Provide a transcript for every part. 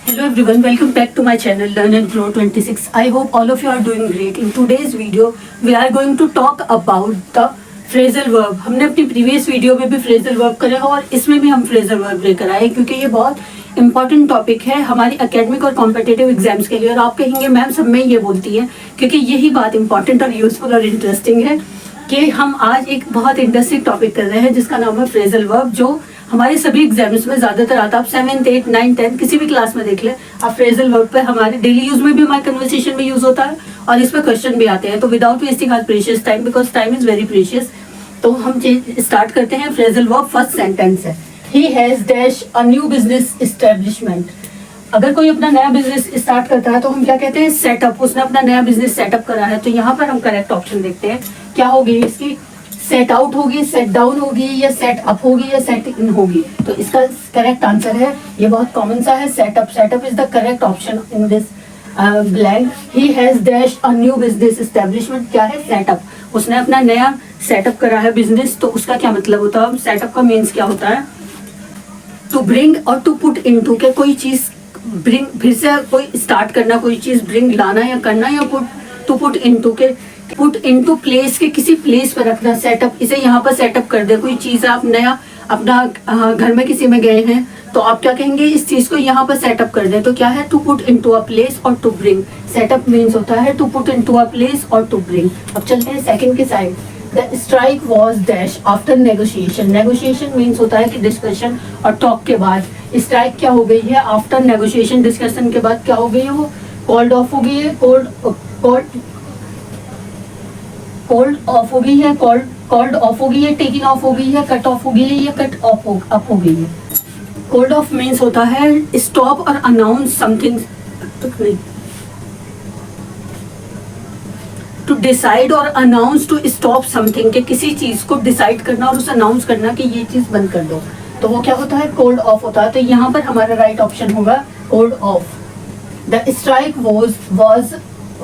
Hello everyone, welcome back to my channel Learn and Grow 26. I hope all of you are doing great. In today's video, we are going to talk about the phrasal verb. हमने अपनी previous video में भी phrasal verb करा है और इसमें भी हम phrasal verb लेकर आए क्योंकि ये बहुत इंपॉर्टेंट टॉपिक है हमारी एकेडमिक और कॉम्पिटिटिव एग्जाम्स के लिए। और आप कहेंगे मैम सब में ये बोलती है, क्योंकि यही बात इंपॉर्टेंट और यूजफुल और इंटरेस्टिंग है कि हम आज एक बहुत इंटरेस्टिंग टॉपिक कर रहे हैं जिसका नाम है फ्रेजल वर्ब, जो हमारे सभी एग्जाम्स में ज्यादातर आता है। आप 7th 8th 9th 10th किसी भी क्लास में देख ले, आप फ्रेजल वर्ब पे हमारे डेली यूज में भी, हमारे कन्वर्सेशन में यूज होता है और इस पर क्वेश्चन भी आते हैं। तो without wasting our precious time, because time is very precious, तो हम स्टार्ट करते हैं। फ्रेजल वर्ब फर्स्ट सेंटेंस है, he has dash a new business establishment. अगर कोई अपना नया बिजनेस स्टार्ट करता है तो हम क्या कहते हैं, सेटअप। उसने अपना नया बिजनेस सेटअप करा है। तो यहाँ पर हम करेक्ट ऑप्शन देखते हैं, क्या होगी इसकी, सेट आउट होगी, सेट डाउन होगी, या सेट अप होगी, या सेट इन होगी। तो इसका करेक्ट आंसर है, ये बहुत कॉमन सा है, setup. Setup is the correct option in this blank. He has dash a new business establishment, क्या है, सेटअप। उसने अपना नया सेटअप करा है बिजनेस। तो उसका क्या मतलब होता है, सेटअप का मीन्स क्या होता है, टू ब्रिंग और टू पुट इनटू, के कोई चीज ब्रिंग, फिर से कोई स्टार्ट करना, कोई चीज ब्रिंग लाना या करना, या पुट टू पुट इनटू, के पुट इनटू प्लेस, के किसी प्लेस पर रखना। सेटअप, इसे यहाँ पर सेटअप कर दे। कोई चीज आप नया अपना घर में किसी में गए हैं तो आप क्या कहेंगे, इस चीज को यहाँ पर सेटअप कर दे। तो क्या है, to put into a place और टू ब्रिंग। सेटअप मीन्स होता है to put into a place और टू ब्रिंग। अब चलते हैं सेकंड की side. The strike was dash after negotiation. Negotiation means होता है कि डिस्कशन और टॉक के बाद। स्ट्राइक क्या हो गई है, आफ्टर नेगोशिएशन, डिस्कशन के बाद क्या हो गई है, वो कॉल्ड ऑफ हो गई है। कॉल्ड ऑफ हो गई है, कॉल्ड ऑफ हो गई है, टेकिंग ऑफ हो गई है, कट ऑफ हो गई है, या कट ऑफ अप हो गई है। कॉल्ड ऑफ मीन्स होता है स्टॉप और अनाउंस समथिंग, टू डिसाइड और अनाउंस, टू स्टॉप समथिंग, के किसी चीज को डिसाइड करना और उसे अनाउंस करना कि ये चीज बंद कर दो। तो वो क्या होता है, कोल्ड ऑफ होता है। तो यहाँ पर हमारा राइट ऑप्शन होगा called off. The strike was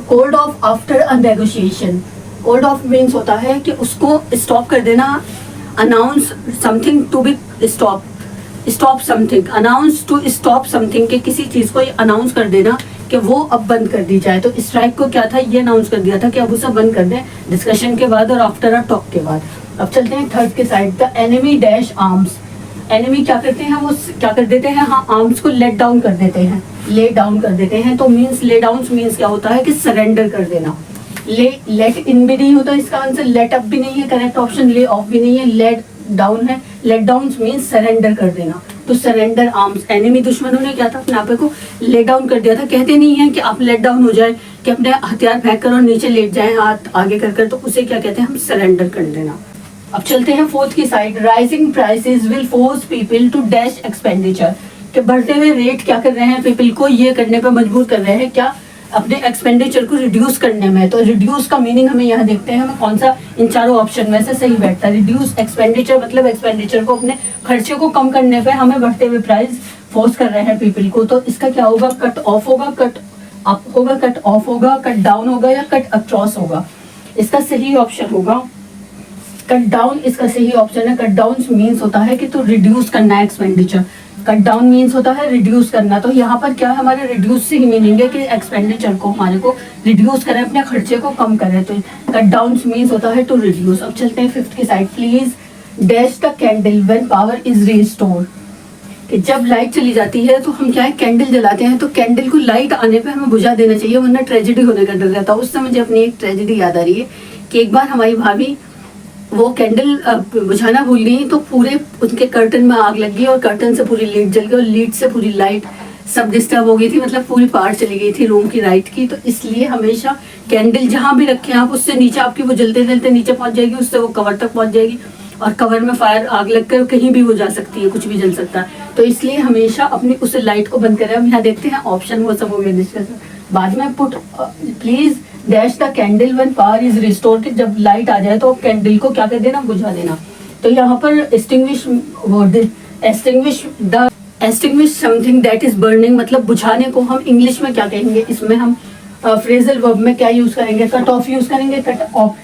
called off after a negotiation. Called off means होता है कि उसको स्टॉप कर देना, announce something to be stop, stop something, announce to stop something, के किसी चीज को अनाउंस कर देना कि वो अब बंद कर दी जाए। तो स्ट्राइक को क्या था, ये अनाउंस कर दिया था कि अब उसे बंद कर दें डिस्कशन के बाद और आफ्टर अ टॉक के बाद। अब चलते हैं थर्ड के side. The enemy dash arms. Enemy क्या करते हैं, वो क्या कर देते हैं, हाँ, आर्म्स को लेट डाउन कर देते हैं, ले डाउन कर देते हैं। तो मीन्स ले डाउन मीन्स क्या होता है कि सरेंडर कर देना। लेट इन भी नहीं होता इसका आंसर, लेट अप भी नहीं है करेक्ट ऑप्शन, ले ऑफ भी नहीं है, लेट डाउन है। लेट डाउन मीन्स सरेंडर कर देना। तो सरेंडर आर्म्स, एनिमी दुश्मनों ने क्या था, अपने आप को लेट डाउन कर दिया था। कहते नहीं है कि आप लेट डाउन हो जाए, कि अपने हथियार फेंक कर और नीचे लेट जाए हाथ आगे कर, तो उसे क्या कहते हैं, हम सरेंडर कर देना। अब चलते हैं फोर्थ की side. Rising prices will force people to dash expenditure, के बढ़ते हुए रेट क्या कर रहे हैं, पीपल को ये करने पर मजबूर कर रहे हैं, क्या, अपने एक्सपेंडिचर को रिड्यूस करने में। तो रिड्यूस का मीनिंग हमें यहाँ देखते हैं, हमें कौन सा इन चारों ऑप्शन में से सही बैठता है। रिड्यूस एक्सपेंडिचर मतलब एक्सपेंडिचर को, अपने खर्चे को कम करने पे हमें बढ़ते हुए प्राइस फोर्स कर रहे हैं पीपल को। तो इसका क्या होगा, कट ऑफ होगा, कट अप होगा, कट ऑफ होगा, कट डाउन होगा, या कट अक्रॉस होगा। इसका सही ऑप्शन होगा कट डाउन। इसका सही ऑप्शन है कट डाउन। मीन्स होता है कि तो रिड्यूस करना है एक्सपेंडिचर। कट डाउन मीन्स होता है रिड्यूस करना। तो यहाँ पर क्या है, हमारे रिड्यूस से ही मीनिंग है कि एक्सपेंडिचर को हमारे को रिड्यूस करें, अपने खर्चे को कम करें। तो कट डाउन मीन्स होता है टू रिड्यूस। अब चलते हैं फिफ्थ की side. Please dash the candle when power is restored, कि जब लाइट चली जाती है तो हम क्या है, कैंडल जलाते हैं। तो कैंडल को लाइट आने पे हमें बुझा देना चाहिए, वरना ट्रेजेडी होने का डर रहता है। उससे मुझे अपनी एक ट्रेजेडी याद आ रही है कि एक बार हमारी भाभी वो कैंडल बुझाना भूल गई, तो पूरे उनके कर्टन में आग लग गई और कर्टन से पूरी लीड जल गई और लीड से पूरी लाइट सब डिस्टर्ब हो गई थी, मतलब पूरी पावर चली गई थी रूम की लाइट की। तो इसलिए हमेशा कैंडल जहाँ भी रखें आप, उससे नीचे आपकी वो जलते जलते नीचे पहुंच जाएगी, उससे वो कवर तक पहुंच जाएगी और कवर में फायर आग लगकर कहीं भी वो जा सकती है, कुछ भी जल सकता है। तो इसलिए हमेशा अपनी उस लाइट को बंद करें। हम यहाँ देखते हैं ऑप्शन, वो सब हो गया डिस्कस बाद में। Put please dash the candle when power is restored, कि जब लाइट आ जाए तो कैंडल को क्या कर देना, बुझा देना। तो यहाँ पर extinguish something that is burning, मतलब बुझाने को हम इंग्लिश में क्या कहेंगे, इसमें हम फ्रेजल वर्ब में क्या यूज करेंगे, कट ऑफ यूज करेंगे, कट ऑफ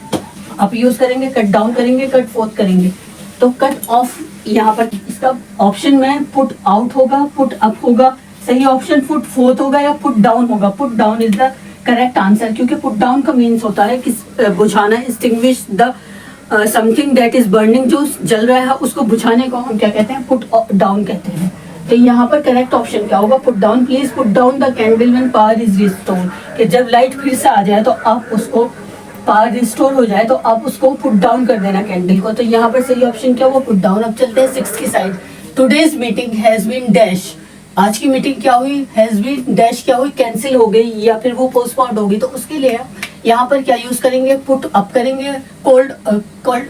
अप यूज करेंगे, कट डाउन करेंगे, कट फोर्थ करेंगे। तो कट ऑफ यहाँ पर इसका ऑप्शन में पुट आउट होगा, पुट अप होगा, सही ऑप्शन पुट फोर्थ होगा या पुट डाउन होगा? Put down is the correct answer, क्योंकि पुट डाउन का मीन्स होता है कि बुझाना, extinguish the something that is burning, जो जल रहा है उसको बुझाने को हम क्या कहते हैं? पुट डाउन कहते हैं। तो यहाँ पर करेक्ट ऑप्शन क्या होगा? Put down. Please put down the candle when power is restored, कि जब लाइट फिर से आ जाए तो आप उसको, पावर रिस्टोर हो जाए तो आप उसको पुट डाउन कर देना कैंडल को। तो यहाँ पर सही ऑप्शन क्या हुआ? Put down. अब चलते हैं 6 की side. Today's meeting has been dash, आज की मीटिंग क्या हुई? हैज बीन डैश क्या हुई? कैंसिल हो गई या फिर वो पोस्टपोन्ड होगी। तो उसके लिए यहाँ पर क्या यूज करेंगे? पुट अप करेंगे, कॉल्ड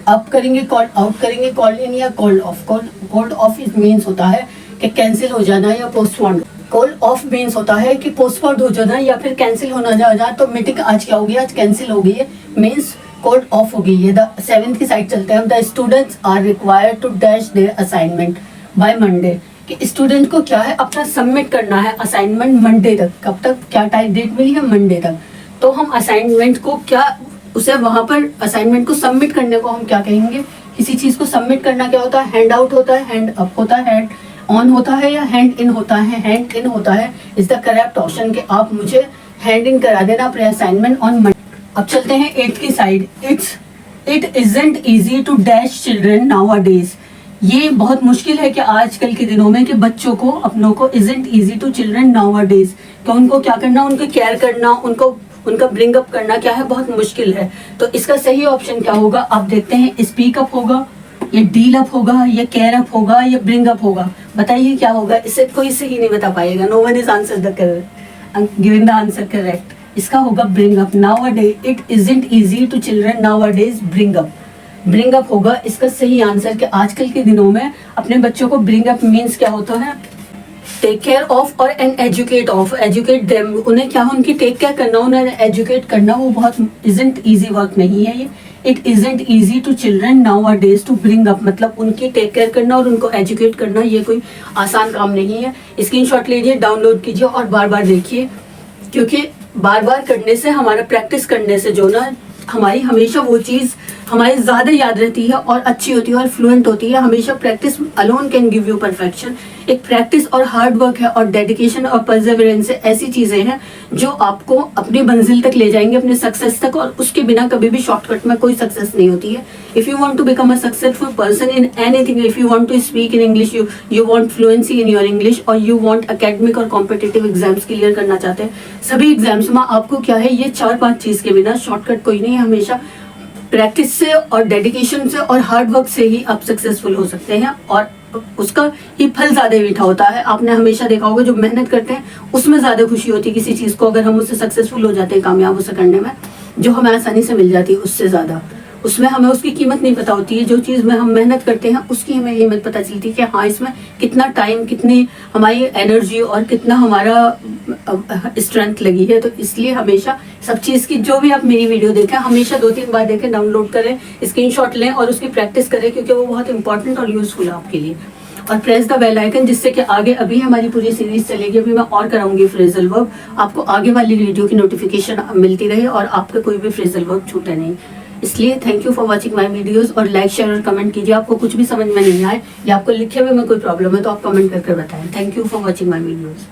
अप करेंगे, कॉल्ड आउट करेंगे, कॉल्ड इन या called off. Called off it means होता है कि कैंसिल हो जाना या पोस्टपोन्ड। कॉल ऑफ मीन्स होता है कि पोस्टपोन्ड हो जाना या फिर कैंसिल होना जाना। तो मीटिंग आज क्या होगी? आज कैंसिल हो गई है, मीन्स कॉल्ड ऑफ हो गई है। द 7th की साइड चलते हैं। The students are required to dash their assignment by Monday, कि स्टूडेंट को क्या है? अपना सबमिट करना है असाइनमेंट मंडे तक। कब तक? क्या टाइम डेट मिली है? मंडे तक। तो हम असाइनमेंट को क्या, उसे वहां पर असाइनमेंट को सबमिट करने को हम क्या कहेंगे? किसी चीज को सबमिट करना क्या होता है? हैंड आउट होता है, हैंड अप होता है, हैंड ऑन होता है या हैंड इन होता है? हैंड इन होता है इज द करेक्ट ऑप्शन, कि आप मुझे हैंड इन करा देना अपने असाइनमेंट ऑन मंडे। अब चलते हैं 8th की side. It isn't easy to dash children nowadays, ये बहुत मुश्किल है कि आजकल के दिनों में कि बच्चों को, अपनों को, isn't easy to children nowadays, कि उनको क्या करना? उनको केयर करना, उनको उनका ब्रिंग अप करना क्या है? बहुत मुश्किल है। तो इसका सही ऑप्शन क्या होगा? आप देखते हैं, स्पीक अप होगा, ये डील अप होगा, या केयर अप होगा, या ब्रिंग अप होगा? बताइए क्या होगा? इससे कोई सही नहीं बता पाएगा। No one is answer the correct, giving the answer correct. इसका होगा bring up. Nowadays it isn't easy to children nowadays bring up, bring up होगा इसका सही आंसर, कि आजकल के दिनों में अपने बच्चों को ब्रिंग अप मीन्स क्या होता है? टेक केयर ऑफ और an educate of, educate them, उन्हें क्या, उनकी टेक केयर करना, उन्हें एजुकेट करना, वो बहुत इजंट इजी वर्क नहीं है ये। It isn't easy to children nowadays to bring up, मतलब उनकी टेक केयर करना और उनको एजुकेट करना ये कोई आसान काम नहीं है। स्क्रीनशॉट लीजिए, डाउनलोड कीजिए और बार बार देखिए, क्योंकि बार बार करने से, हमारा प्रैक्टिस करने से जो ना, हमारी हमेशा वो चीज़ हमारी ज़्यादा याद रहती है और अच्छी होती है और फ्लुएंट होती है। हमेशा practice alone can give you perfection. एक प्रैक्टिस और हार्ड वर्क है और डेडिकेशन और परसेवरेंस ऐसी चीज़ें हैं जो आपको अपनी मंजिल तक ले जाएंगे, अपने सक्सेस तक, और उसके बिना कभी भी शॉर्टकट में कोई सक्सेस नहीं होती है। If you want to become a successful person in anything, if you want to speak in English, you want fluency in your English, और यू वांट एकेडमिक और कॉम्पिटिटिव एग्जाम्स क्लियर करना चाहते हैं, सभी एग्जाम्स में आपको क्या है, ये 4-5 चीज़ के बिना शॉर्टकट कोई नहीं है। हमेशा प्रैक्टिस से और डेडिकेशन से और हार्ड वर्क से ही आप सक्सेसफुल हो सकते हैं, और उसका ही फल ज़्यादा मीठा होता है। आपने हमेशा देखा होगा, जो मेहनत करते हैं उसमें ज़्यादा खुशी होती है किसी चीज़ को, अगर हम उससे सक्सेसफुल हो जाते हैं, कामयाब उसे करने में, जो हमें आसानी से मिल जाती है उससे ज़्यादा, उसमें हमें उसकी कीमत नहीं पता होती है। जो चीज़ में हम मेहनत करते हैं उसकी हमें कीमत पता चलती है कि हाँ, इसमें कितना टाइम, कितनी हमारी एनर्जी और कितना हमारा स्ट्रेंथ लगी है। तो इसलिए हमेशा सब चीज़ की, जो भी आप मेरी वीडियो देखें, हमेशा 2-3 बार देखें, डाउनलोड करें, स्क्रीनशॉट लें और उसकी प्रैक्टिस करें, क्योंकि वो बहुत इंपॉर्टेंट और यूजफुल है आपके लिए। और प्रेस द बेल आइकन, जिससे कि आगे, अभी हमारी पूरी सीरीज चलेगी, अभी मैं और कराऊंगी फ्रेजल वर्ब, आपको आगे वाली वीडियो की नोटिफिकेशन मिलती रहे और आपका कोई भी फ्रेजल वर्ब छूटे नहीं। इसलिए thank you for watching my videos, और लाइक, शेयर और कमेंट कीजिए। आपको कुछ भी समझ में नहीं आए या आपको लिखे हुए में कोई प्रॉब्लम है तो आप कमेंट करके बताएं। Thank you for watching my videos.